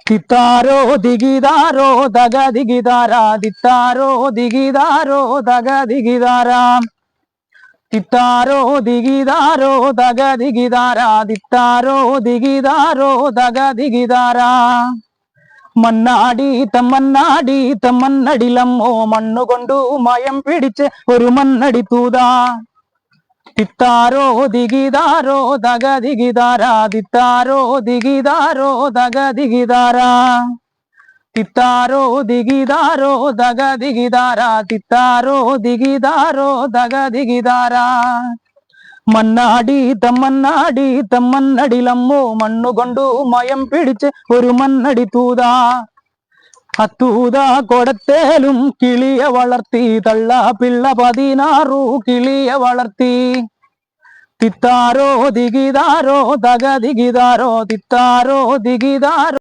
തിത്താരോ ദിഗിതാരോ ദഗ ദിഗിതാര തിത്താരോ ദിഗിതാരോ ദഗ ദിഗിതാര തിത്താരോ ദിഗിതാരോ ദഗ ദിഗിതാര തിത്താരോ ദിഗിതാരോ ദഗ ദിഗിതാര മണ്ണാടി തമ്മന്നടിലമ്മോ മണ്ണുകൊണ്ടു മയം പിടിച്ച് ഒരു മണ്ണടി തൂതാ തിത്താരോ ദിഗിതാരോ ദഗ ദിഗിതാര തിത്താരോ ദിഗിതാരോ ദഗ ദിഗിതാര തിത്താരോ ദിഗിതാരോ ദഗ ദിഗിതാര തിത്താരോ ദിഗിതാരോ ദഗ ദിഗിതാര മണ്ണാടി തമ്മന്നടിലമ്മോ മണ്ണുകൊണ്ടു മയം പിടിച്ച് ഒരു മണ്ണടി തൂതാ അത്തൂത കൊടത്തേലും കിളിയെ വളർത്തി തള്ള പിള്ള 16 കിളിയെ വളർത്തി തിത്താരോ ദിഗിതാരോ ദഗ ദിഗിതാരോ തിത്താരോ ദിഗിതാരോ